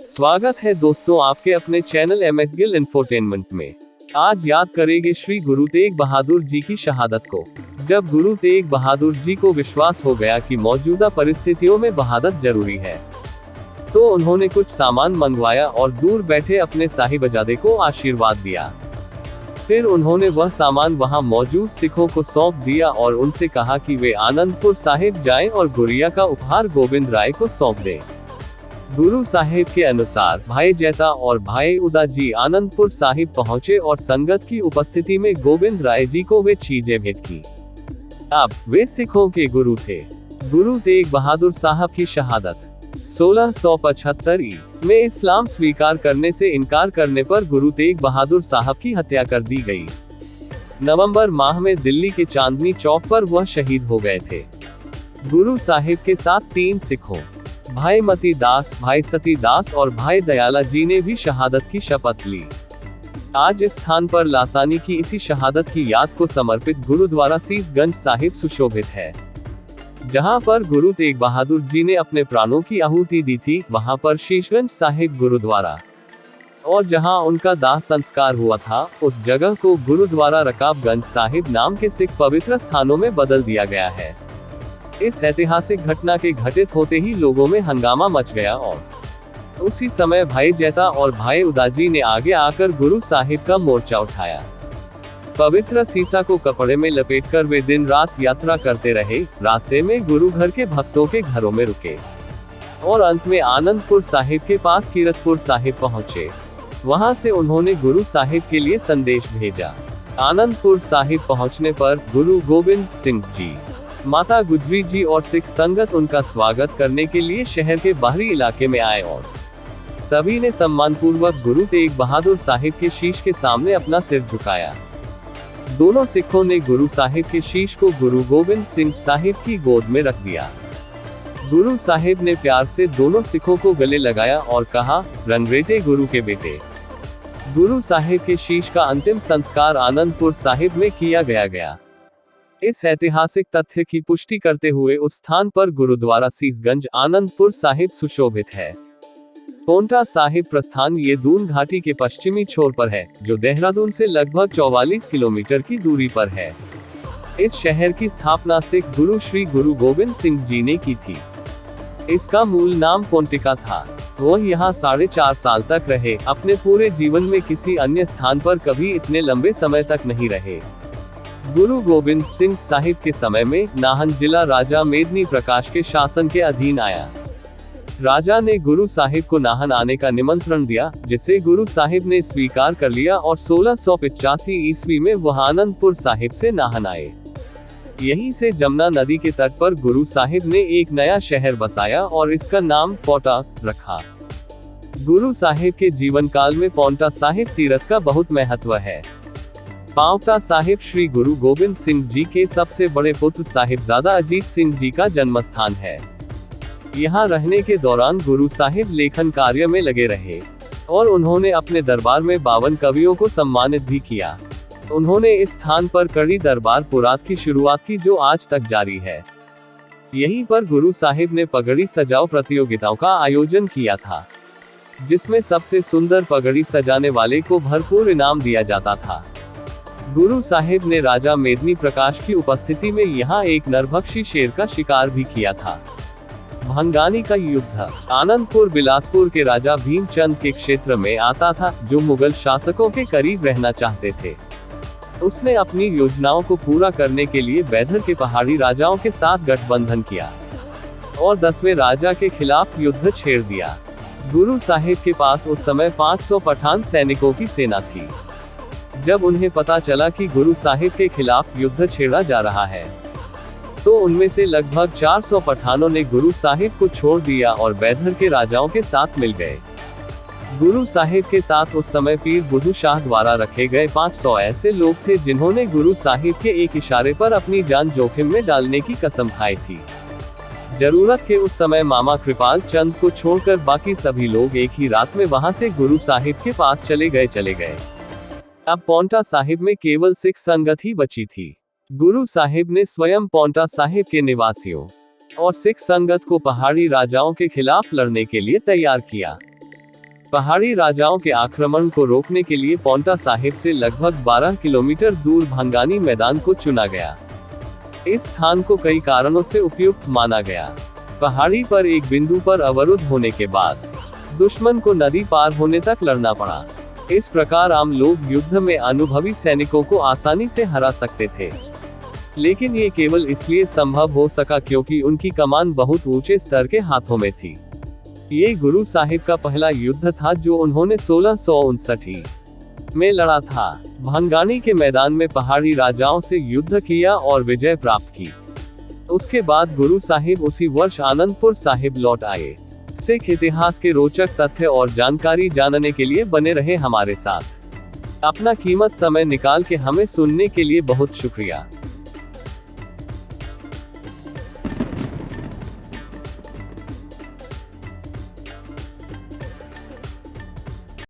स्वागत है दोस्तों आपके अपने चैनल एमएस गिल इंफोटेनमेंट में। आज याद करेंगे श्री गुरु तेग बहादुर जी की शहादत को। जब गुरु तेग बहादुर जी को विश्वास हो गया कि मौजूदा परिस्थितियों में बहादत जरूरी है, तो उन्होंने कुछ सामान मंगवाया और दूर बैठे अपने साहिबजादे को आशीर्वाद दिया। फिर उन्होंने वह सामान वहां मौजूद सिखों को सौंप दिया और उनसे कहा कि वे आनंदपुर साहिब जाएं और गुरिया का उपहार गोविंद राय को सौंप दें। गुरु साहिब के अनुसार भाई जैता और भाई उदा जी आनंदपुर साहिब पहुंचे और संगत की उपस्थिति में गोविंद राय जी को वे चीजें भेंट की। अब वे सिखों के गुरु थे। गुरु तेग बहादुर साहब की शहादत 1675 में इस्लाम स्वीकार करने से इनकार करने पर गुरु तेग बहादुर साहब की हत्या कर दी गई। नवंबर माह में दिल्ली के चांदनी चौक पर वह शहीद हो गए थे। गुरु साहिब के साथ 3 सिखों, भाई मती दास, भाई सती दास और भाई दयाला जी ने भी शहादत की शपथ ली। आज इस स्थान पर लासानी की इसी शहादत की याद को समर्पित गुरुद्वारा सीसगंज साहिब सुशोभित है। जहां पर गुरु तेग बहादुर जी ने अपने प्राणों की आहुति दी थी, वहां पर शीशगंज साहिब गुरुद्वारा, और जहां उनका दाह संस्कार हुआ था, उस जगह को गुरुद्वारा रकाबगंज साहिब नाम के सिख पवित्र स्थानों में बदल दिया गया है। इस ऐतिहासिक घटना के घटित होते ही लोगों में हंगामा मच गया और उसी समय भाई जैता और भाई उदाजी ने आगे आकर गुरु साहिब का मोर्चा उठाया। पवित्र सीसा को कपड़े में लपेटकर वे दिन रात यात्रा करते रहे। रास्ते में गुरु घर के भक्तों के घरों में रुके और अंत में आनंदपुर साहिब के पास कीरतपुर साहिब पहुंचे। वहां से उन्होंने गुरु साहिब के लिए संदेश भेजा। आनंदपुर साहिब पहुंचने पर गुरु गोविंद सिंह जी, माता गुजरी जी और सिख संगत उनका स्वागत करने के लिए शहर के बाहरी इलाके में आए और सभी ने सम्मानपूर्वक गुरु तेग बहादुर साहिब के शीश के सामने अपना सिर झुकाया। दोनों सिखों ने गुरु साहिब के शीश को गुरु गोविंद सिंह साहिब की गोद में रख दिया। गुरु साहिब ने प्यार से दोनों सिखों को गले लगाया और कहा, रनरेटे गुरु के बेटे। गुरु साहिब के शीश का अंतिम संस्कार आनंदपुर साहिब में किया गया। इस ऐतिहासिक तथ्य की पुष्टि करते हुए उस स्थान पर गुरुद्वारा सीसगंज आनंदपुर साहिब सुशोभित है। पोंटा साहिब प्रस्थान ये दून घाटी के पश्चिमी छोर पर है, जो देहरादून से लगभग 44 किलोमीटर की दूरी पर है। इस शहर की स्थापना सिख गुरु श्री गुरु गोविंद सिंह जी ने की थी। इसका मूल नाम पोंटिका था। वह यहाँ 4.5 साल तक रहे। अपने पूरे जीवन में किसी अन्य स्थान पर कभी इतने लंबे समय तक नहीं रहे। गुरु गोविंद सिंह साहिब के समय में नाहन जिला राजा मेदनी प्रकाश के शासन के अधीन आया। राजा ने गुरु साहिब को नाहन आने का निमंत्रण दिया, जिसे गुरु साहिब ने स्वीकार कर लिया और 1685 ईस्वी में वह आनंदपुर साहिब से नाहन आए। यहीं से जमुना नदी के तट पर गुरु साहिब ने एक नया शहर बसाया और इसका नाम पोंटा रखा। गुरु साहिब के जीवन काल में पोंटा साहिब तीर्थ का बहुत महत्व है। पांवटा साहिब श्री गुरु गोविंद सिंह जी के सबसे बड़े पुत्र साहिबजादा अजीत सिंह जी का जन्म स्थान है। यहाँ रहने के दौरान गुरु साहिब लेखन कार्य में लगे रहे और उन्होंने अपने दरबार में 52 कवियों को सम्मानित भी किया। उन्होंने इस स्थान पर कड़ी दरबार पुरात की शुरुआत की, जो आज तक जारी है। यहीं पर गुरु साहिब ने पगड़ी सजाओ प्रतियोगिताओं का आयोजन किया था, जिसमें सबसे सुंदर पगड़ी सजाने वाले को भरपूर इनाम दिया जाता था। गुरु साहिब ने राजा मेदनी प्रकाश की उपस्थिति में यहाँ एक नरभक्षी शेर का शिकार भी किया था। भंगानी का युद्ध आनंदपुर बिलासपुर के राजा भीमचंद के क्षेत्र में आता था, जो मुगल शासकों के करीब रहना चाहते थे। उसने अपनी योजनाओं को पूरा करने के लिए बैधर के पहाड़ी राजाओं के साथ गठबंधन किया और 10वें राजा के खिलाफ युद्ध छेड़ दिया। गुरु साहिब के पास उस समय 500 पठान सैनिकों की सेना थी। जब उन्हें पता चला कि गुरु साहिब के खिलाफ युद्ध छेड़ा जा रहा है, तो उनमें से लगभग 400 पठानों ने गुरु साहिब को छोड़ दिया और बैधर के राजाओं के साथ मिल गए। गुरु साहिब के साथ उस समय पीर बुधू शाह द्वारा रखे गए 500 ऐसे लोग थे, जिन्होंने गुरु साहिब के एक इशारे पर अपनी जान जोखिम में डालने की कसम खाई थी। जरूरत के उस समय मामा कृपाल चंद को छोड़कर बाकी सभी लोग एक ही रात में वहां से गुरु साहिब के पास चले गए। अब पोंटा साहिब में केवल सिख संगत ही बची थी। गुरु साहिब ने स्वयं पोंटा साहिब के निवासियों और सिख संगत को पहाड़ी राजाओं के खिलाफ लड़ने के लिए तैयार किया। पहाड़ी राजाओं के आक्रमण को रोकने के लिए पांवटा साहिब से लगभग 12 किलोमीटर दूर भंगानी मैदान को चुना गया। इस स्थान को कई कारणों से उपयुक्त माना गया। पहाड़ी पर एक बिंदु पर अवरुद्ध होने के बाद दुश्मन को नदी पार होने तक लड़ना पड़ा। इस प्रकार आम लोग युद्ध में अनुभवी सैनिकों को आसानी से हरा सकते थे, लेकिन ये केवल इसलिए संभव हो सका क्योंकि उनकी कमान बहुत ऊंचे स्तर के हाथों में थी। ये गुरु साहिब का पहला युद्ध था जो उन्होंने 1659 में लड़ा था। भंगानी के मैदान में पहाड़ी राजाओं से युद्ध किया और विजय प्राप्त की। उसके बाद गुरु साहिब उसी वर्ष आनंदपुर साहिब लौट आए। सिख इतिहास के रोचक तथ्य और जानकारी जानने के लिए बने रहे हमारे साथ। अपना कीमती समय निकाल के हमें सुनने के लिए बहुत शुक्रिया।